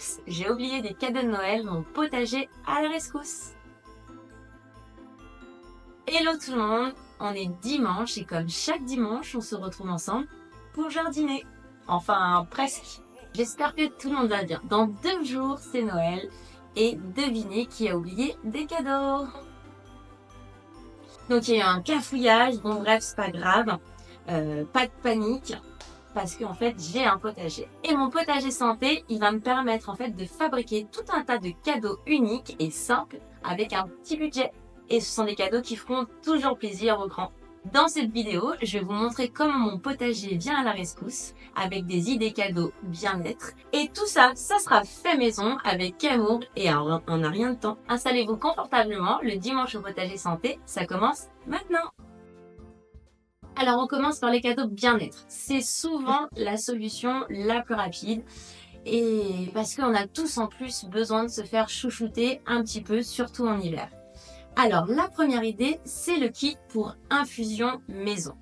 Oups, j'ai oublié des cadeaux de Noël, mon potager à la rescousse. Hello tout le monde, on est dimanche et comme chaque dimanche, on se retrouve ensemble pour jardiner. Enfin, presque. J'espère que tout le monde va bien. Dans 2 jours, c'est Noël et devinez qui a oublié des cadeaux. Donc il y a eu un cafouillage, bon bref, c'est pas grave, pas de panique. Parce qu'en fait, j'ai un potager. Et mon potager santé, il va me permettre en fait de fabriquer tout un tas de cadeaux uniques et simples avec un petit budget. Et ce sont des cadeaux qui feront toujours plaisir aux grands. Dans cette vidéo, je vais vous montrer comment mon potager vient à la rescousse avec des idées cadeaux bien-être. Et tout ça, ça sera fait maison avec amour et en un rien de temps. Installez-vous confortablement, le dimanche au potager santé, ça commence maintenant. Alors, on commence par les cadeaux bien-être. C'est souvent la solution la plus rapide et parce qu'on a tous en plus besoin de se faire chouchouter un petit peu, surtout en hiver. Alors, la première idée, c'est le kit pour infusion maison.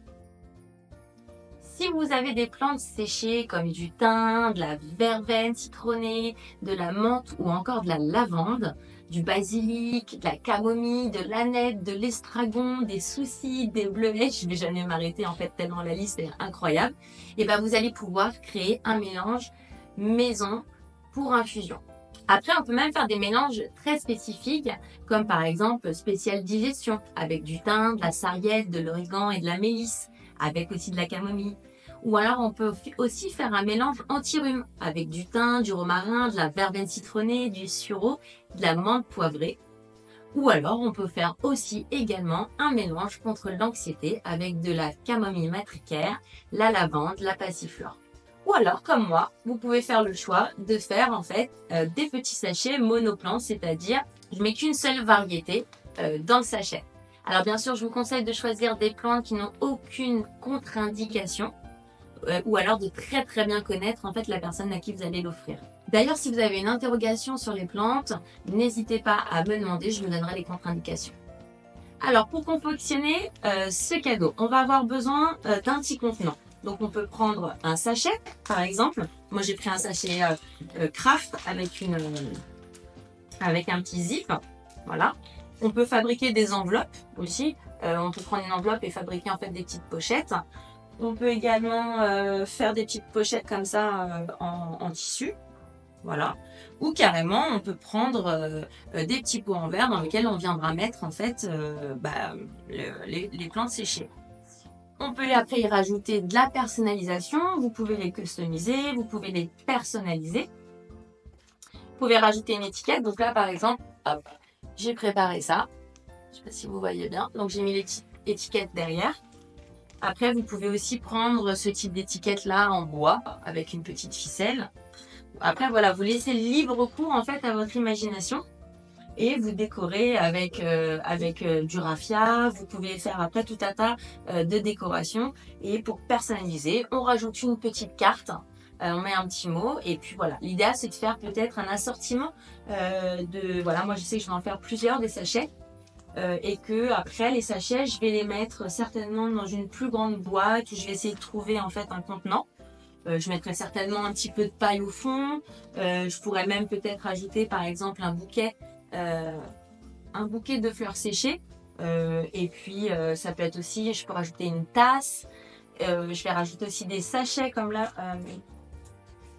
Si vous avez des plantes séchées comme du thym, de la verveine citronnée, de la menthe ou encore de la lavande, du basilic, de la camomille, de l'aneth, de l'estragon, des soucis, des bleuets, je vais jamais m'arrêter en fait tellement la liste est incroyable, et ben vous allez pouvoir créer un mélange maison pour infusion. Après, on peut même faire des mélanges très spécifiques, comme par exemple spécial digestion, avec du thym, de la sarriette, de l'origan et de la mélisse, avec aussi de la camomille. Ou alors, on peut aussi faire un mélange anti-rhume, avec du thym, du romarin, de la verveine citronnée, du sureau, de la menthe poivrée. Ou alors, on peut faire aussi également un mélange contre l'anxiété avec de la camomille matricaire, la lavande, la passiflore. Ou alors, comme moi, vous pouvez faire le choix de faire en fait des petits sachets monoplants, c'est-à-dire je mets qu'une seule variété dans le sachet. Alors bien sûr, je vous conseille de choisir des plantes qui n'ont aucune contre-indication ou alors de très bien connaître en fait la personne à qui vous allez l'offrir. D'ailleurs, si vous avez une interrogation sur les plantes, n'hésitez pas à me demander, je vous donnerai les contre-indications. Alors, pour confectionner ce cadeau, on va avoir besoin d'un petit contenant. Donc, on peut prendre un sachet, par exemple. Moi, j'ai pris un sachet Kraft avec un petit zip. Voilà. On peut fabriquer des enveloppes aussi. On peut prendre une enveloppe et fabriquer en fait des petites pochettes. On peut également faire des petites pochettes comme ça en tissu. Voilà. Ou carrément, on peut prendre des petits pots en verre dans lesquels on viendra mettre en fait les plantes séchées. On peut après y rajouter de la personnalisation. Vous pouvez les customiser, vous pouvez les personnaliser. Vous pouvez rajouter une étiquette. Donc là, par exemple, hop, j'ai préparé ça. Je ne sais pas si vous voyez bien. Donc j'ai mis l'étiquette derrière. Après, vous pouvez aussi prendre ce type d'étiquette là en bois avec une petite ficelle. Après, voilà, vous laissez libre cours en fait à votre imagination et vous décorez avec du raffia. Vous pouvez faire après tout un tas de décorations et pour personnaliser, on rajoute une petite carte. On met un petit mot et puis voilà. L'idéal c'est de faire peut-être un assortiment voilà. Moi je sais que je vais en faire plusieurs des sachets. Et que après les sachets, je vais les mettre certainement dans une plus grande boîte où je vais essayer de trouver en fait un contenant. Je mettrai certainement un petit peu de paille au fond. Je pourrais même peut-être ajouter par exemple un bouquet de fleurs séchées. Et puis ça peut être aussi, je peux rajouter une tasse. Je vais rajouter aussi des sachets comme là.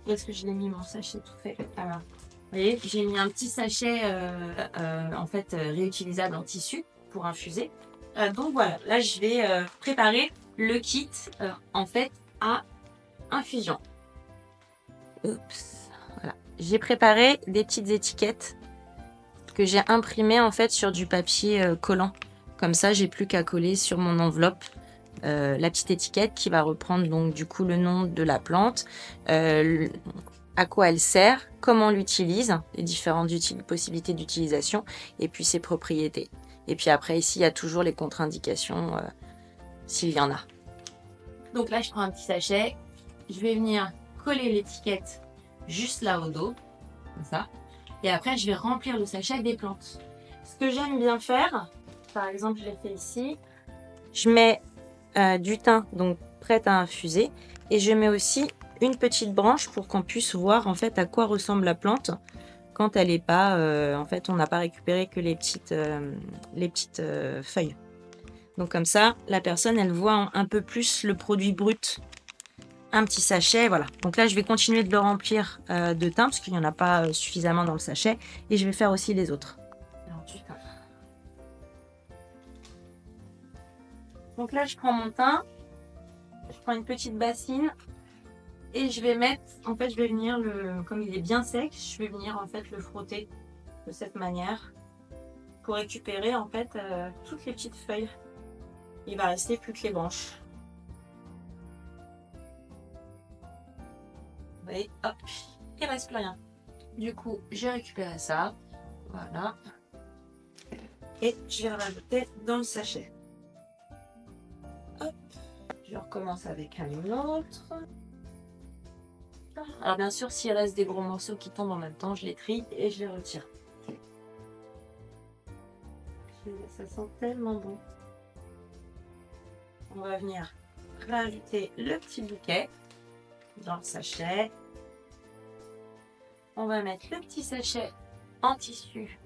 Où est-ce que je l'ai mis mon sachet tout fait? Alors, vous voyez, j'ai mis un petit sachet en fait réutilisable en tissu pour infuser. Donc voilà, là je vais préparer le kit en fait à infusion. Oups, voilà. J'ai préparé des petites étiquettes que j'ai imprimées en fait sur du papier collant. Comme ça, j'ai plus qu'à coller sur mon enveloppe la petite étiquette qui va reprendre donc du coup le nom de la plante, à quoi elle sert, comment on l'utilise, les différentes possibilités d'utilisation et puis ses propriétés. Et puis après ici il y a toujours les contre-indications s'il y en a. Donc là je prends un petit sachet, je vais venir coller l'étiquette juste là au dos, comme ça. Et après je vais remplir le sachet avec des plantes. Ce que j'aime bien faire, par exemple je l'ai fait ici, je mets du thym donc prête à infuser et je mets aussi une petite branche pour qu'on puisse voir en fait à quoi ressemble la plante quand elle est pas, en fait on n'a pas récupéré que les petites, feuilles. Donc comme ça, la personne elle voit un peu plus le produit brut. Un petit sachet, voilà. Donc là je vais continuer de le remplir, de thym parce qu'il n'y en a pas, suffisamment dans le sachet et je vais faire aussi les autres. Alors du thym. Donc là je prends mon thym, je prends une petite bassine et je vais mettre, en fait je vais venir comme il est bien sec, je vais venir en fait le frotter de cette manière pour récupérer en fait, toutes les petites feuilles. Il va rester plus que les branches. Vous voyez, hop, il reste plus rien. Du coup, j'ai récupéré ça, voilà. Et je vais le rajouter dans le sachet. Hop, je recommence avec un autre. Alors bien sûr, s'il reste des gros morceaux qui tombent en même temps, je les trie et je les retire. Ça sent tellement bon. On va venir rajouter le petit bouquet dans le sachet. On va mettre le petit sachet en tissu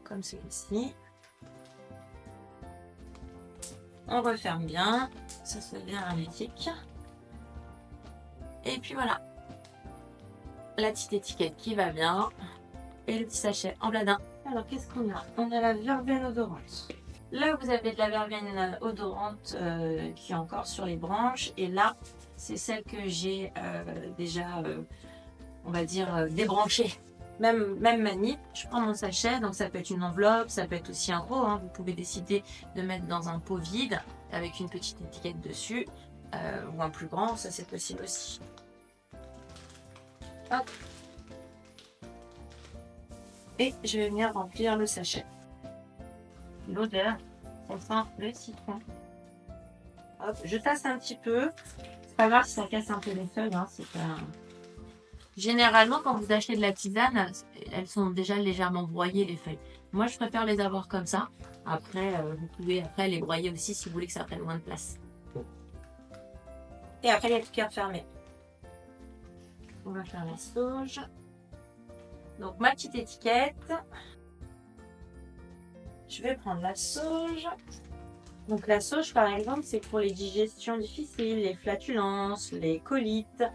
comme celui-ci. On referme bien, ça se fait bien hermétique. Et puis voilà, la petite étiquette qui va bien et le petit sachet en bladin. Alors qu'est-ce qu'on a? On a la verveine odorante. Là vous avez de la verveine odorante qui est encore sur les branches et là c'est celle que j'ai déjà on va dire débranchée. Même manip, je prends mon sachet, donc ça peut être une enveloppe, ça peut être aussi un pot, hein. Vous pouvez décider de mettre dans un pot vide avec une petite étiquette dessus ou un plus grand, ça c'est possible aussi. Hop. Et je vais venir remplir le sachet. L'odeur, ça sent le citron. Hop, je tasse un petit peu. C'est pas grave si ça casse un peu les feuilles, hein, c'est pas... Généralement, quand vous achetez de la tisane, elles sont déjà légèrement broyées les feuilles. Moi, je préfère les avoir comme ça. Après, vous pouvez après les broyer aussi si vous voulez que ça prenne moins de place. Et après, il y a tout qu'à refermer. On va faire la sauge. Donc, ma petite étiquette. Je vais prendre la sauge. Donc, la sauge, par exemple, c'est pour les digestions difficiles, les flatulences, les colites.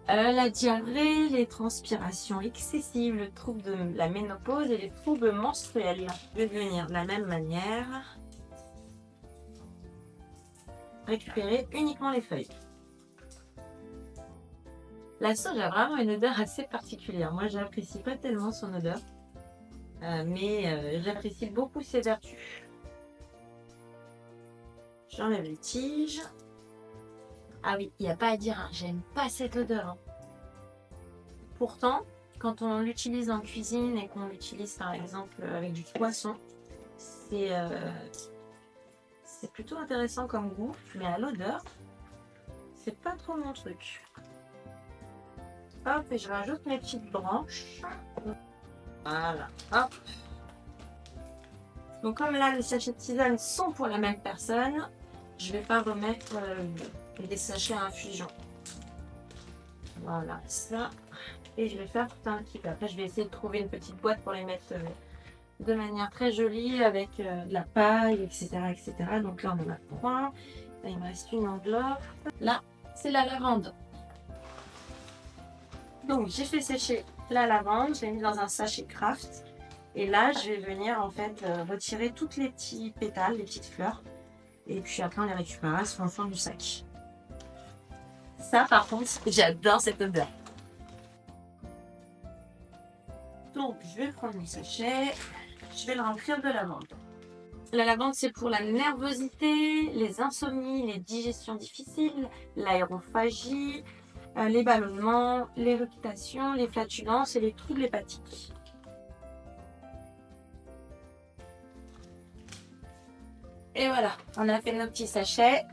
La diarrhée, les transpirations excessives, le trouble de la ménopause et les troubles menstruels. Je vais venir de la même manière récupérer uniquement les feuilles. La sauge a vraiment une odeur assez particulière. Moi, j'apprécie pas tellement son odeur, mais j'apprécie beaucoup ses vertus. J'enlève les tiges. Ah oui, il n'y a pas à dire, hein, j'aime pas cette odeur. Hein. Pourtant, quand on l'utilise en cuisine et qu'on l'utilise par exemple avec du poisson, c'est plutôt intéressant comme goût, mais à l'odeur, c'est pas trop mon truc. Hop, et je rajoute mes petites branches. Voilà, hop. Donc comme là, les sachets de tisane sont pour la même personne, je vais pas remettre des sachets à infusion. Voilà, ça. Et je vais faire tout un petit peu. Après, je vais essayer de trouver une petite boîte pour les mettre de manière très jolie avec de la paille, etc., etc. Donc là, on en a 3. Là, il me reste une enveloppe. Là, c'est la lavande. Donc, j'ai fait sécher la lavande. Je l'ai mis dans un sachet Kraft. Et là, je vais venir en fait retirer toutes les petits pétales, les petites fleurs. Et puis après, on les récupérera sur le fond du sac. Ça, par contre, j'adore cette odeur. Donc, je vais prendre mon sachet. Je vais le remplir de lavande. La lavande, c'est pour la nervosité, les insomnies, les digestions difficiles, l'aérophagie, les ballonnements, l'irritation, les flatulences et les troubles hépatiques. Et voilà, on a fait nos petits sachets.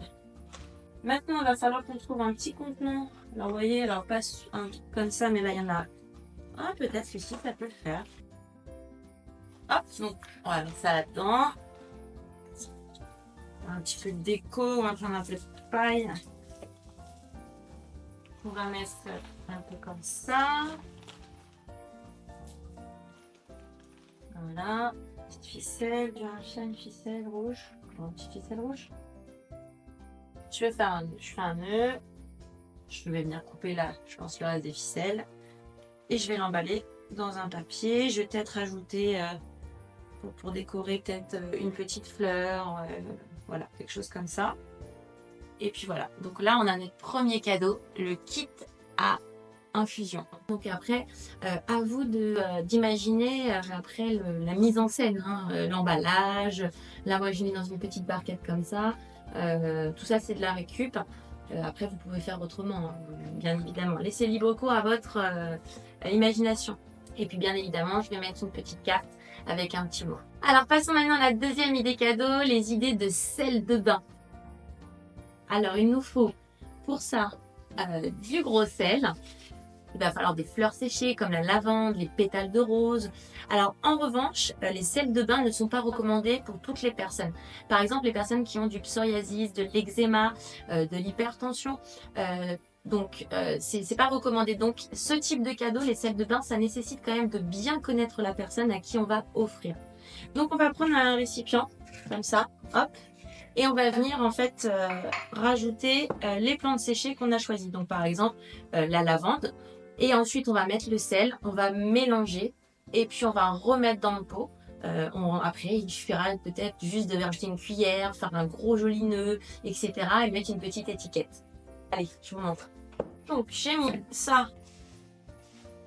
Maintenant, il va falloir qu'on trouve un petit contenant. Alors, vous voyez, alors pas un truc comme ça, mais là, il y en a un. Peut-être celui-ci, ça peut le faire. Hop, donc, on va mettre ça là-dedans. Un petit peu de déco, on va prendre un peu de paille. on va mettre un peu comme ça. Voilà. Petite ficelle, du rachat, une ficelle rouge. Une petite ficelle rouge. Je vais faire un nœud. Je fais un nœud. Je vais venir couper là, je pense, le reste des ficelles. Et je vais l'emballer dans un papier. Je vais peut-être ajouter, pour décorer, peut-être une petite fleur. Voilà, quelque chose comme ça. Et puis voilà. Donc là, on a notre premier cadeau, le kit à infusion. Donc après, à vous d'imaginer après la mise en scène, hein, l'emballage. Là, moi, je l'ai mis dans une petite barquette comme ça. Tout ça, c'est de la récup. Après, vous pouvez faire autrement, hein, bien évidemment. Laissez libre cours à votre imagination. Et puis, bien évidemment, je vais mettre une petite carte avec un petit mot. Alors, passons maintenant à la deuxième idée cadeau, les idées de sel de bain. Alors, il nous faut pour ça du gros sel. Il va falloir des fleurs séchées comme la lavande, les pétales de rose. Alors en revanche, les sels de bain ne sont pas recommandés pour toutes les personnes. Par exemple, les personnes qui ont du psoriasis, de l'eczéma, de l'hypertension. C'est pas recommandé. Donc ce type de cadeau, les sels de bain, ça nécessite quand même de bien connaître la personne à qui on va offrir. Donc on va prendre un récipient comme ça, hop. Et on va venir en fait rajouter les plantes séchées qu'on a choisies. Donc par exemple la lavande. Et ensuite on va mettre le sel, on va mélanger et puis on va remettre dans le pot. Après il suffira peut-être juste de rajouter une cuillère, faire un gros joli nœud, etc. et mettre une petite étiquette. Allez, je vous montre. Donc j'ai mis ça.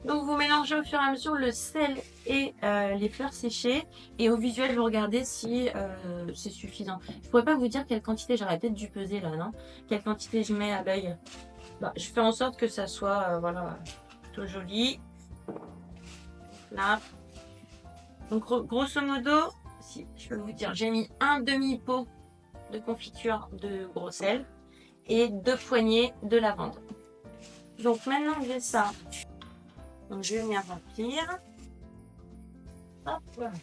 Donc vous mélangez au fur et à mesure le sel et les fleurs séchées. Et au visuel, vous regardez si c'est suffisant. Je ne pourrais pas vous dire quelle quantité, j'aurais peut-être dû peser là, non? Quelle quantité je mets à l'œil. Bah, je fais en sorte que ça soit voilà, plutôt joli. Là. Donc grosso modo, si je peux vous dire, j'ai mis un demi-pot de confiture de gros sel et 2 poignées de lavande. Donc maintenant que j'ai ça, donc je vais venir remplir. Hop, voilà.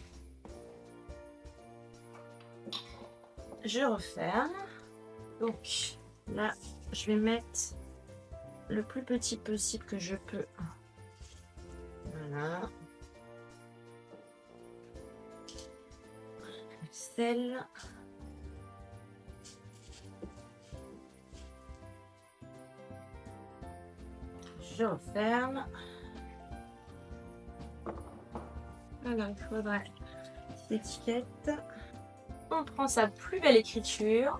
Je referme. Donc là, je vais mettre le plus petit possible que je peux. Voilà. Le sel. Je referme. Alors, il faudrait l'étiquette. On prend sa plus belle écriture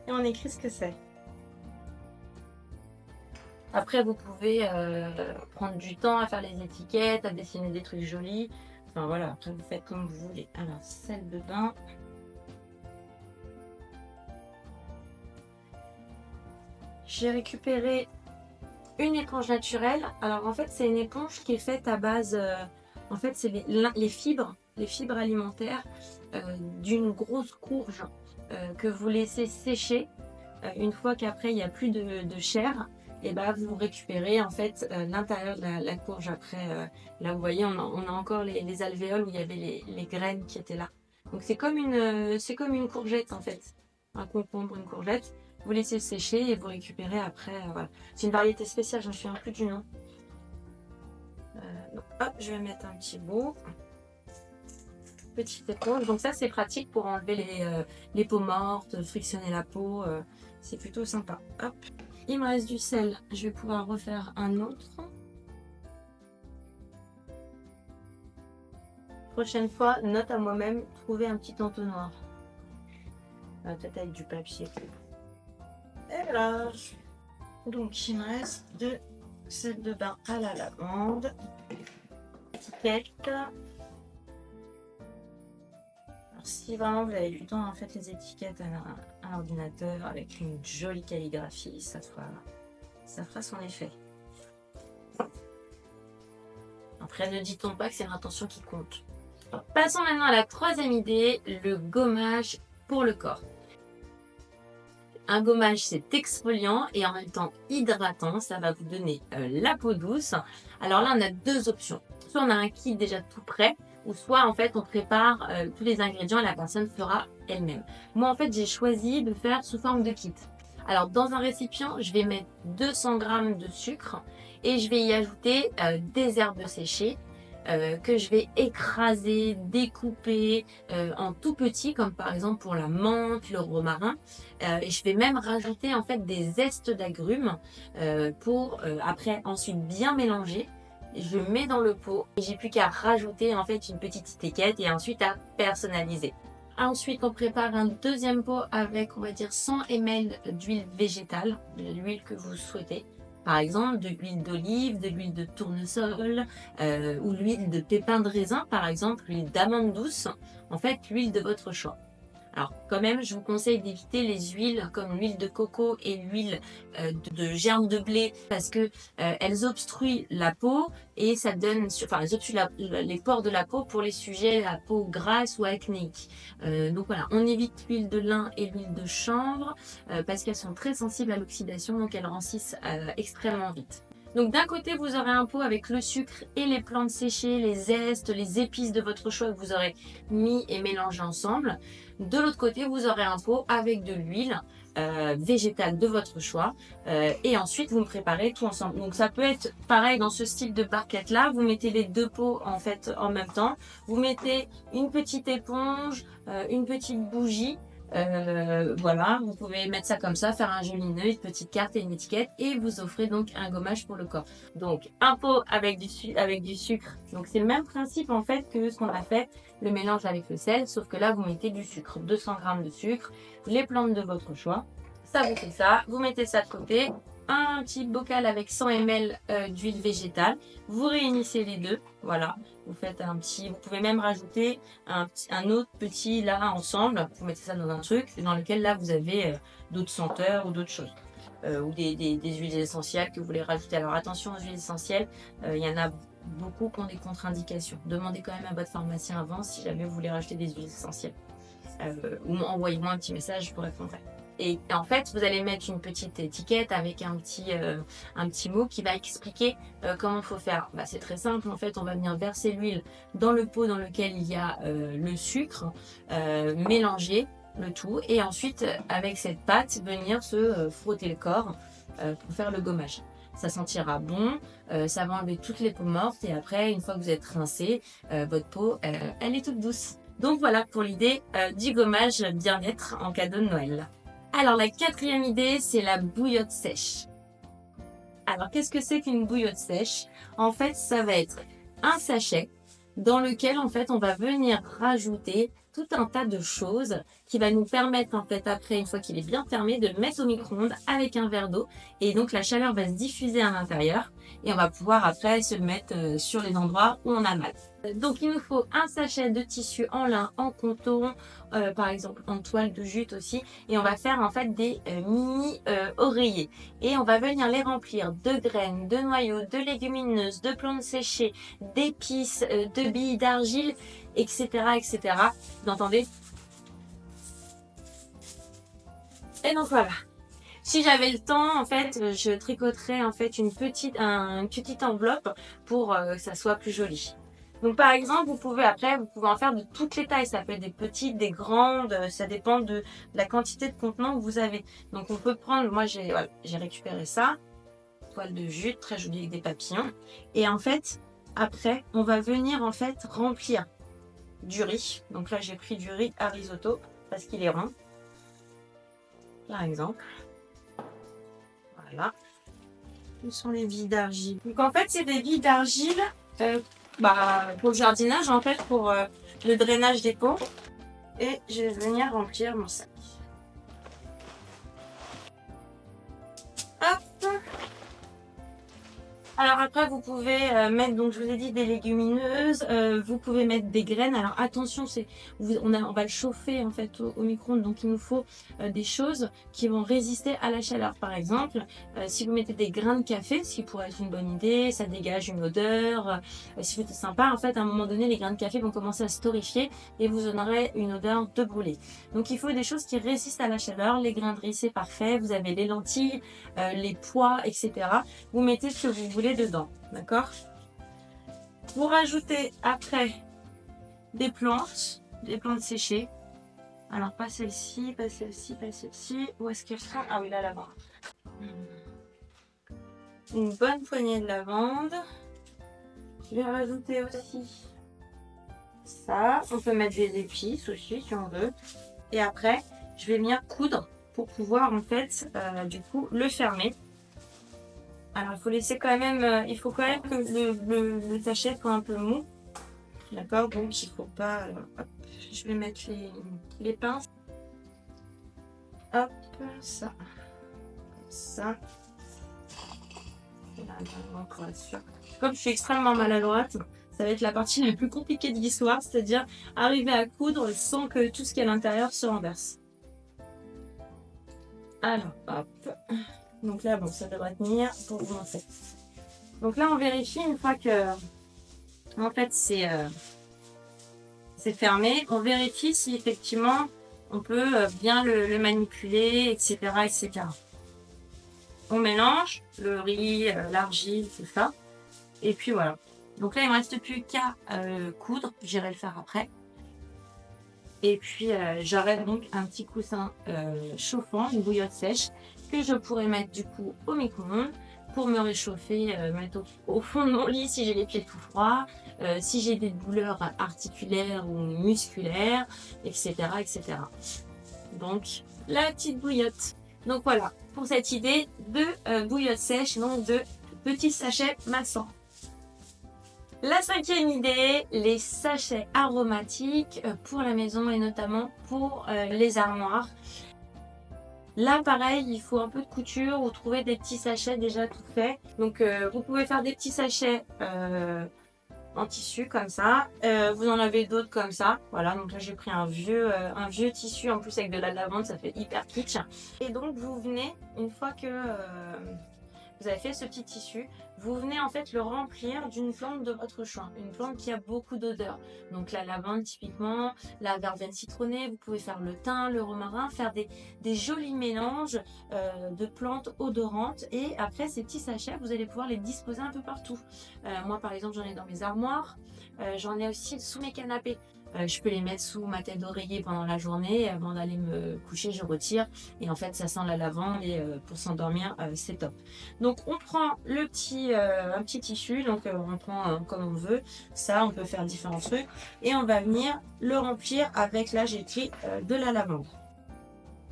et on écrit ce que c'est. Après, vous pouvez prendre du temps à faire les étiquettes, à dessiner des trucs jolis. Enfin voilà, après vous faites comme vous voulez. Alors, sel de bain. J'ai récupéré une éponge naturelle. Alors en fait, c'est une éponge qui est faite à base... en fait, c'est les fibres alimentaires d'une grosse courge que vous laissez sécher. Une fois qu'après, il n'y a plus de chair, et bah, vous récupérez en fait l'intérieur de la courge. Après, là, vous voyez, on a encore les alvéoles où il y avait les graines qui étaient là. Donc c'est comme une courgette en fait. Un concombre, une courgette. Vous laissez sécher et vous récupérez après. Voilà. C'est une variété spéciale, je ne me souviens plus du nom. Donc, hop, je vais mettre un petit bout. Petite éponge. Donc ça, c'est pratique pour enlever les peaux mortes, frictionner la peau. C'est plutôt sympa. Hop. Il me reste du sel. Je vais pouvoir refaire un autre. Prochaine fois, note à moi-même, trouver un petit entonnoir. Peut-être avec du papier. Et voilà. Donc, il me reste de sel de bain à la lavande. Étiquette. Alors, si vraiment vous avez du temps, en fait, les étiquettes à l'ordinateur avec une jolie calligraphie, ça fera son effet. Après, ne dit-on pas que c'est l'intention qui compte. Passons maintenant à la troisième idée, le gommage pour le corps. Un gommage, c'est exfoliant et en même temps hydratant. Ça va vous donner la peau douce. Alors là, on a deux options. Soit on a un kit déjà tout prêt, ou soit en fait on prépare tous les ingrédients et la personne fera elle-même. Moi en fait j'ai choisi de faire sous forme de kit. Alors, dans un récipient, je vais mettre 200 g de sucre et je vais y ajouter des herbes séchées que je vais écraser, découper en tout petit, comme par exemple pour la menthe, le romarin. Et je vais même rajouter en fait des zestes d'agrumes pour après ensuite bien mélanger. Je mets dans le pot et j'ai plus qu'à rajouter en fait une petite étiquette et ensuite à personnaliser. Ensuite, on prépare un deuxième pot avec, on va dire, 100 ml d'huile végétale, de l'huile que vous souhaitez. Par exemple, de l'huile d'olive, de l'huile de tournesol ou l'huile de pépins de raisin, par exemple, l'huile d'amande douce. En fait, l'huile de votre choix. Alors, quand même, je vous conseille d'éviter les huiles comme l'huile de coco et l'huile de germe de blé parce que elles obstruent la peau et ça donne, enfin, elles obstruent les pores de la peau pour les sujets à peau grasse ou acnéique. Donc voilà, on évite l'huile de lin et l'huile de chanvre parce qu'elles sont très sensibles à l'oxydation, donc elles rancissent extrêmement vite. Donc d'un côté, vous aurez un pot avec le sucre et les plantes séchées, les zestes, les épices de votre choix que vous aurez mis et mélangé ensemble. De l'autre côté, vous aurez un pot avec de l'huile végétale de votre choix. Et ensuite, vous me préparez tout ensemble. Donc ça peut être pareil dans ce style de barquette là. Vous mettez les deux pots en fait en même temps. Vous mettez une petite éponge, une petite bougie. Voilà, vous pouvez mettre ça comme ça, faire un joli nœud, une petite carte et une étiquette et vous offrez donc un gommage pour le corps. Donc un pot avec du sucre, donc c'est le même principe en fait que ce qu'on a fait, le mélange avec le sel, sauf que là vous mettez du sucre, 200 g de sucre, les plantes de votre choix, ça vous fait ça, vous mettez ça de côté, un petit bocal avec 100 ml d'huile végétale, vous réunissez les deux, voilà, vous faites un petit, vous pouvez même rajouter un autre petit là ensemble, vous mettez ça dans un truc dans lequel là vous avez d'autres senteurs ou d'autres choses. Ou des huiles essentielles que vous voulez rajouter. Alors attention aux huiles essentielles, il y en a beaucoup qui ont des contre-indications. Demandez quand même à votre pharmacien avant si jamais vous voulez rajouter des huiles essentielles. Ou envoyez-moi un petit message pour répondre. Et en fait, vous allez mettre une petite étiquette avec un petit mot qui va expliquer comment il faut faire. Bah, c'est très simple, en fait, on va venir verser l'huile dans le pot dans lequel il y a le sucre, mélanger le tout, et ensuite, avec cette pâte, venir se frotter le corps pour faire le gommage. Ça sentira bon, ça va enlever toutes les peaux mortes, et après, une fois que vous êtes rincé, votre peau, elle est toute douce. Donc voilà pour l'idée du gommage bien-être en cadeau de Noël. Alors la quatrième idée, c'est la bouillotte sèche. Alors qu'est-ce que c'est qu'une bouillotte sèche? En fait, ça va être un sachet dans lequel en fait on va venir rajouter tout un tas de choses qui va nous permettre en fait après, une fois qu'il est bien fermé, de le mettre au micro-ondes avec un verre d'eau et donc la chaleur va se diffuser à l'intérieur et on va pouvoir après se le mettre sur les endroits où on a mal. Donc il nous faut un sachet de tissu en lin, en coton, par exemple en toile de jute aussi, et on va faire en fait des mini oreillers et on va venir les remplir de graines, de noyaux, de légumineuses, de plantes séchées, d'épices, de billes d'argile, etc., etc. Vous entendez? Et donc voilà. Si j'avais le temps, en fait, je tricoterais en fait une petite enveloppe pour que ça soit plus joli. Donc par exemple, vous pouvez en faire de toutes les tailles. Ça peut être des petites, des grandes, ça dépend de la quantité de contenant que vous avez. Donc on peut prendre, moi j'ai récupéré ça, toile de jute, très jolie avec des papillons. Et en fait, après, on va venir en fait remplir du riz. Donc là, j'ai pris du riz à risotto parce qu'il est rond, par exemple. Voilà. Où sont les billes d'argile? Donc en fait, c'est des billes d'argile pour le jardinage, en fait, pour le drainage des pots. Et je vais venir remplir mon sac. Hop! Alors après, vous pouvez mettre, donc je vous ai dit, des légumineuses, vous pouvez mettre des graines. Alors attention, on va le chauffer en fait au micro-ondes, donc il nous faut des choses qui vont résister à la chaleur. Par exemple, si vous mettez des grains de café, ce qui pourrait être une bonne idée, ça dégage une odeur. Si vous êtes sympa, en fait, à un moment donné, les grains de café vont commencer à se torréfier et vous en aurez une odeur de brûlé. Donc il faut des choses qui résistent à la chaleur. Les grains de riz, c'est parfait. Vous avez les lentilles, les pois, etc. Vous mettez ce que vous voulez dedans, d'accord? Vous rajoutez après des plantes séchées, Alors, pas celle-ci, pas celle-ci, pas celle-ci. Où est-ce qu'elles sont? Ah oui, là, là-bas. Une bonne poignée de lavande. Je vais rajouter aussi ça. On peut mettre des épices aussi si on veut. Et après, je vais venir coudre pour pouvoir en fait, du coup, le fermer. Alors, il faut laisser quand même, il faut quand même que le sachet soit un peu mou. D'accord? Donc, il faut pas. Hop, je vais mettre les pinces. Hop, ça. Ça. Là, pour être sûr. Comme je suis extrêmement maladroite, ça va être la partie la plus compliquée de l'histoire, c'est-à-dire arriver à coudre sans que tout ce qui est à l'intérieur se renverse. Alors, hop. Donc là, bon, ça devrait tenir pour vous montrer. Donc là, on vérifie une fois que, en fait, c'est fermé. On vérifie si effectivement on peut bien le manipuler, etc., etc. On mélange le riz, l'argile, tout ça. Et puis voilà. Donc là, il ne me reste plus qu'à coudre. J'irai le faire après. Et puis, j'aurai donc un petit coussin chauffant, une bouillotte sèche, que je pourrais mettre du coup au micro-ondes pour me réchauffer, mettre au fond de mon lit si j'ai les pieds tout froids, si j'ai des douleurs articulaires ou musculaires, etc., etc. Donc, la petite bouillotte. Donc voilà, pour cette idée de bouillotte sèche, donc de petits sachets massants. La cinquième idée, les sachets aromatiques pour la maison et notamment pour les armoires. Là, pareil, il faut un peu de couture ou trouver des petits sachets déjà tout faits. Donc, vous pouvez faire des petits sachets en tissu comme ça. Vous en avez d'autres comme ça. Voilà, donc là, j'ai pris un vieux tissu en plus avec de la lavande, ça fait hyper kitsch. Et donc, vous venez, une fois que vous avez fait ce petit tissu, vous venez en fait le remplir d'une plante de votre choix, une plante qui a beaucoup d'odeur. Donc la lavande typiquement, la verveine citronnée, vous pouvez faire le thym, le romarin, faire des jolis mélanges de plantes odorantes. Et après ces petits sachets, vous allez pouvoir les disposer un peu partout. Moi par exemple, j'en ai dans mes armoires, j'en ai aussi sous mes canapés. Je peux les mettre sous ma tête d'oreiller pendant la journée. Avant d'aller me coucher, je retire. Et en fait, ça sent la lavande. Et pour s'endormir, c'est top. Donc, on prend un petit tissu. Donc, on prend comme on veut. Ça, on peut faire différents trucs. Et on va venir le remplir avec, là, j'ai écrit de la lavande.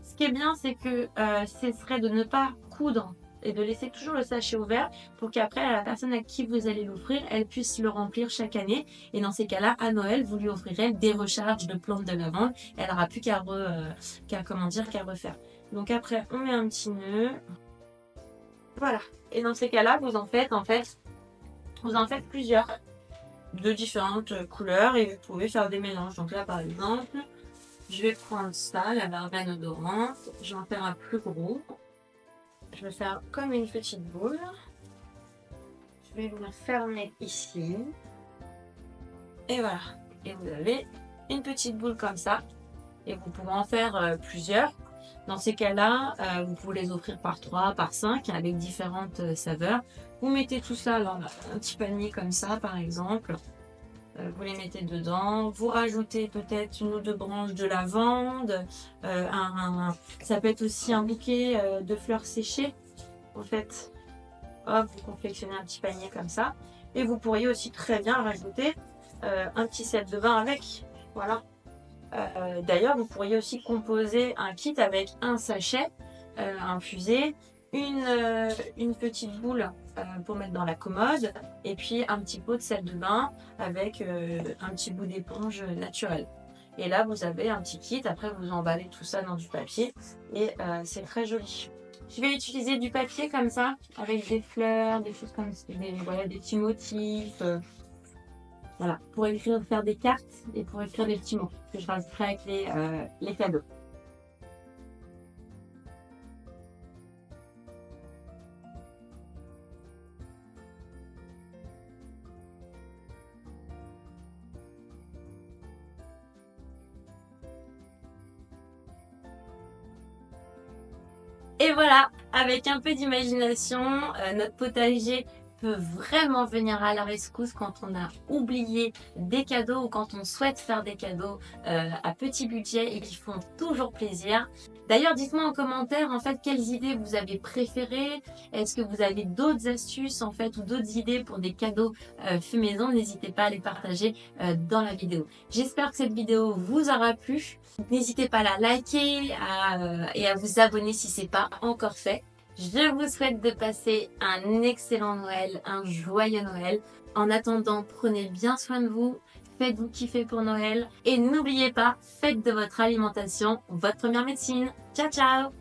Ce qui est bien, c'est que ce serait de ne pas coudre et de laisser toujours le sachet ouvert pour qu'après, la personne à qui vous allez l'offrir, elle puisse le remplir chaque année. Et dans ces cas-là, à Noël, vous lui offrirez des recharges de plantes de lavande. Elle n'aura plus qu'à refaire. Donc après, on met un petit nœud. Voilà. Et dans ces cas-là, vous en faites plusieurs de différentes couleurs et vous pouvez faire des mélanges. Donc là, par exemple, je vais prendre ça, la verveine odorante. Je vais en faire un plus gros. Je vais faire comme une petite boule. Je vais venir fermer ici. Et voilà. Et vous avez une petite boule comme ça. Et vous pouvez en faire plusieurs. Dans ces cas-là, vous pouvez les offrir par 3, par 5, avec différentes saveurs. Vous mettez tout ça dans un petit panier comme ça, par exemple. Vous les mettez dedans. Vous rajoutez peut-être une ou deux branches de lavande. Ça peut être aussi un bouquet de fleurs séchées. En fait, hop, vous confectionnez un petit panier comme ça. Et vous pourriez aussi très bien rajouter un petit set de bain avec. Voilà. D'ailleurs, vous pourriez aussi composer un kit avec un sachet infusé, une petite boule pour mettre dans la commode, et puis un petit pot de sel de bain avec un petit bout d'éponge naturelle. Et là, vous avez un petit kit. Après, vous emballez tout ça dans du papier et c'est très joli. Je vais utiliser du papier comme ça, avec des fleurs, des choses comme ça, des petits motifs. Voilà, pour écrire, faire des cartes et pour écrire des petits mots que je rajouterai avec les cadeaux. Et voilà, avec un peu d'imagination, notre potager peut vraiment venir à la rescousse quand on a oublié des cadeaux ou quand on souhaite faire des cadeaux à petit budget et qui font toujours plaisir. D'ailleurs, dites-moi en commentaire en fait quelles idées vous avez préférées. Est-ce que vous avez d'autres astuces en fait ou d'autres idées pour des cadeaux fait maison? N'hésitez pas à les partager dans la vidéo. J'espère que cette vidéo vous aura plu. N'hésitez pas à la liker et à vous abonner si ce n'est pas encore fait. Je vous souhaite de passer un excellent Noël, un joyeux Noël. En attendant, prenez bien soin de vous, faites-vous kiffer pour Noël et n'oubliez pas, faites de votre alimentation votre première médecine. Ciao ciao!